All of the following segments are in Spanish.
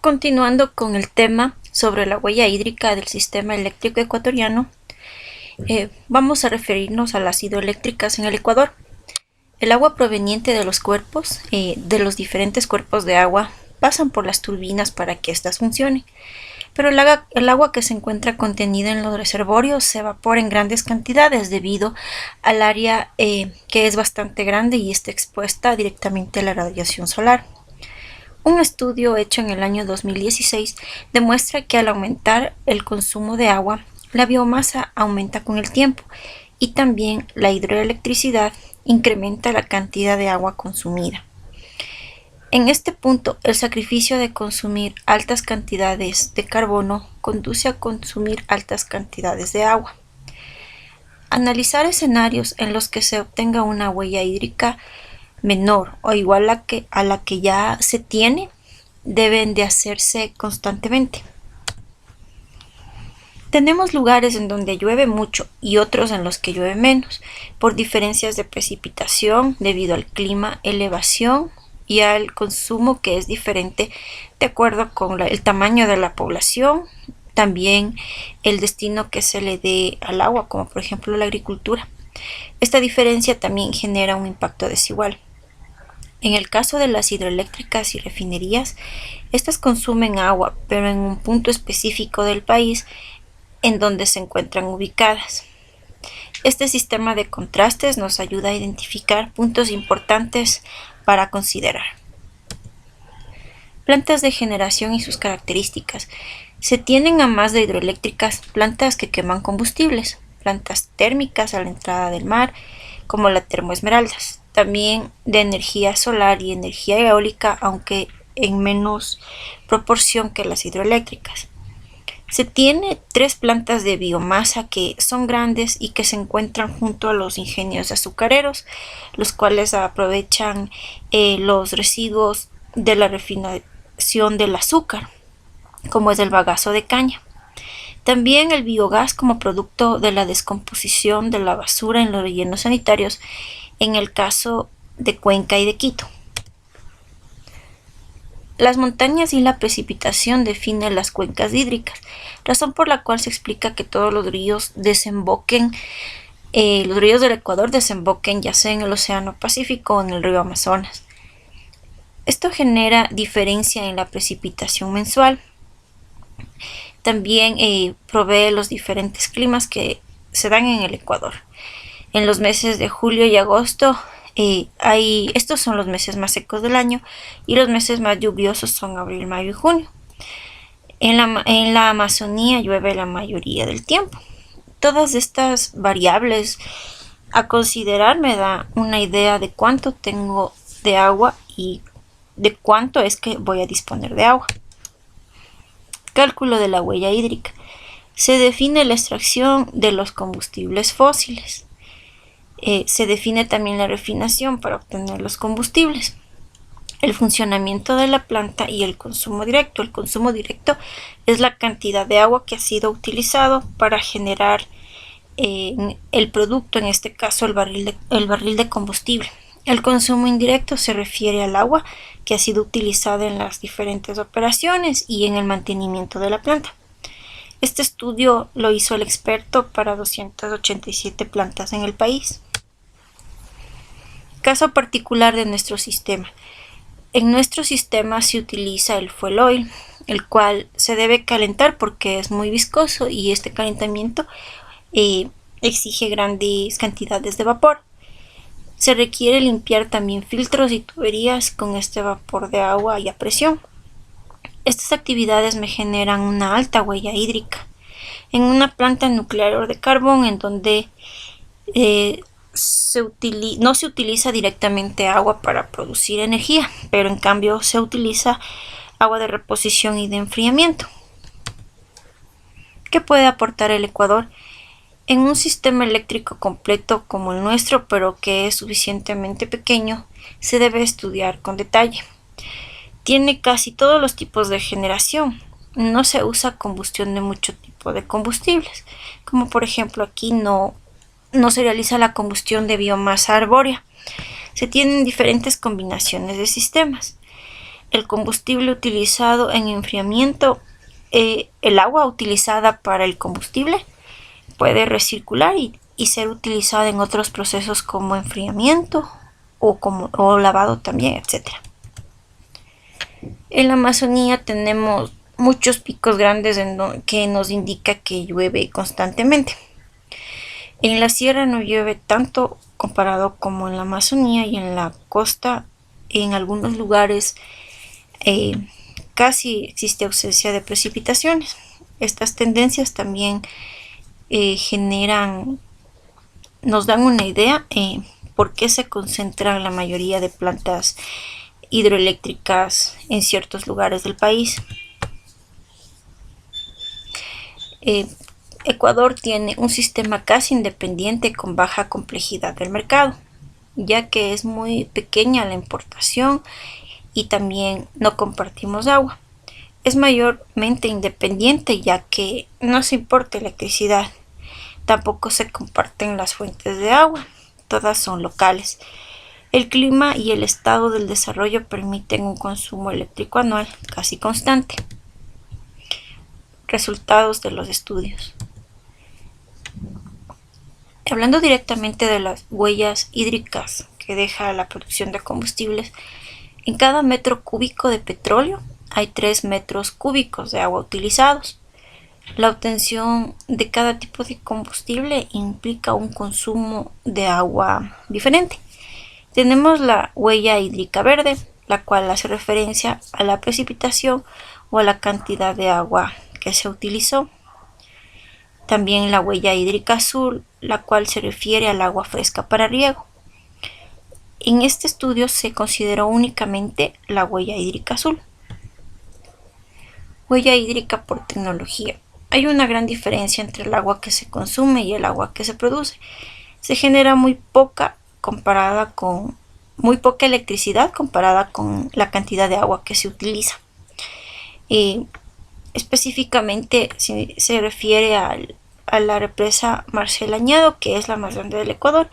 Continuando con el tema sobre la huella hídrica del sistema eléctrico ecuatoriano, vamos a referirnos a las hidroeléctricas en el Ecuador. El agua proveniente de los cuerpos, de los diferentes cuerpos de agua, pasan por las turbinas para que éstas funcionen. Pero el agua que se encuentra contenida en los reservorios se evapora en grandes cantidades debido al área que es bastante grande y está expuesta directamente a la radiación solar. Un estudio hecho en el año 2016 demuestra que al aumentar el consumo de agua, la biomasa aumenta con el tiempo y también la hidroelectricidad incrementa la cantidad de agua consumida. En este punto, el sacrificio de consumir altas cantidades de carbono conduce a consumir altas cantidades de agua. Analizar escenarios en los que se obtenga una huella hídrica menor o igual a la que ya se tiene deben de hacerse constantemente. Tenemos lugares en donde llueve mucho y otros en los que llueve menos, por diferencias de precipitación debido al clima, elevación y al consumo que es diferente de acuerdo con el tamaño de la población, también el destino que se le dé al agua, como por ejemplo la agricultura. Esta diferencia también genera un impacto desigual. En el caso de las hidroeléctricas y refinerías, estas consumen agua, pero en un punto específico del país en donde se encuentran ubicadas. Este sistema de contrastes nos ayuda a identificar puntos importantes para considerar. Plantas de generación y sus características. Se tienen a más de hidroeléctricas plantas que queman combustibles, plantas térmicas a la entrada del mar, como la Termoesmeraldas, también de energía solar y energía eólica, aunque en menos proporción que las hidroeléctricas. Se tiene 3 plantas de biomasa que son grandes y que se encuentran junto a los ingenios azucareros, los cuales aprovechan los residuos de la refinación del azúcar, como es el bagazo de caña. También el biogás como producto de la descomposición de la basura en los rellenos sanitarios, en el caso de Cuenca y de Quito. Las montañas y la precipitación definen las cuencas hídricas, razón por la cual se explica que todos los ríos desemboquen, los ríos del Ecuador desemboquen ya sea en el Océano Pacífico o en el río Amazonas. Esto genera diferencia en la precipitación mensual. También provee los diferentes climas que se dan en el Ecuador. En los meses de julio y agosto, estos son los meses más secos del año y los meses más lluviosos son abril, mayo y junio. En la Amazonía llueve la mayoría del tiempo. Todas estas variables a considerar me da una idea de cuánto tengo de agua y de cuánto es que voy a disponer de agua. Cálculo de la huella hídrica. Se define la extracción de los combustibles fósiles. Se define también la refinación para obtener los combustibles, el funcionamiento de la planta y el consumo directo. El consumo directo es la cantidad de agua que ha sido utilizado para generar el producto, en este caso el barril de combustible. El consumo indirecto se refiere al agua que ha sido utilizada en las diferentes operaciones y en el mantenimiento de la planta. Este estudio lo hizo el experto para 287 plantas en el país. Caso particular de nuestro sistema. En nuestro sistema se utiliza el fuel oil, el cual se debe calentar porque es muy viscoso y este calentamiento exige grandes cantidades de vapor. Se requiere limpiar también filtros y tuberías con este vapor de agua y a presión. Estas actividades me generan una alta huella hídrica. En una planta nuclear de carbón en donde no se utiliza directamente agua para producir energía, pero en cambio se utiliza agua de reposición y de enfriamiento. ¿Qué puede aportar el Ecuador? En un sistema eléctrico completo como el nuestro, pero que es suficientemente pequeño, se debe estudiar con detalle. Tiene casi todos los tipos de generación. No se usa combustión de mucho tipo de combustibles, como por ejemplo aquí no se realiza la combustión de biomasa arbórea. Se tienen diferentes combinaciones de sistemas. el combustible utilizado en enfriamiento, el agua utilizada para el combustible puede recircular y ser utilizada en otros procesos como enfriamiento o lavado también, etc. En la Amazonía tenemos muchos picos grandes que nos indica que llueve constantemente. En la sierra no llueve tanto comparado como en la Amazonía, y en la costa en algunos lugares casi existe ausencia de precipitaciones. Estas tendencias también nos dan una idea por qué se concentran la mayoría de plantas hidroeléctricas en ciertos lugares del país. Ecuador tiene un sistema casi independiente con baja complejidad del mercado, ya que es muy pequeña la importación y también no compartimos agua. Es mayormente independiente, ya que no se importa electricidad, tampoco se comparten las fuentes de agua, todas son locales. El clima y el estado del desarrollo permiten un consumo eléctrico anual casi constante. Resultados de los estudios. Hablando directamente de las huellas hídricas que deja la producción de combustibles, en cada metro cúbico de petróleo hay 3 metros cúbicos de agua utilizados. La obtención de cada tipo de combustible implica un consumo de agua diferente. Tenemos la huella hídrica verde, la cual hace referencia a la precipitación o a la cantidad de agua que se utilizó. También la huella hídrica azul, la cual se refiere al agua fresca para riego. En este estudio se consideró únicamente la huella hídrica azul. Huella hídrica por tecnología. Hay una gran diferencia entre el agua que se consume y el agua que se produce. Se genera muy poca electricidad comparada con la cantidad de agua que se utiliza. Específicamente se refiere a la represa Marcel Añado, que es la más grande del Ecuador.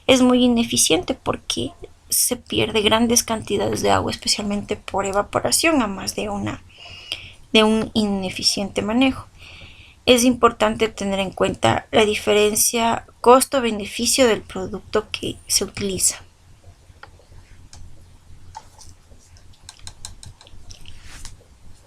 Es muy ineficiente porque se pierde grandes cantidades de agua, especialmente por evaporación, a más de un ineficiente manejo. Es importante tener en cuenta la diferencia costo-beneficio del producto que se utiliza.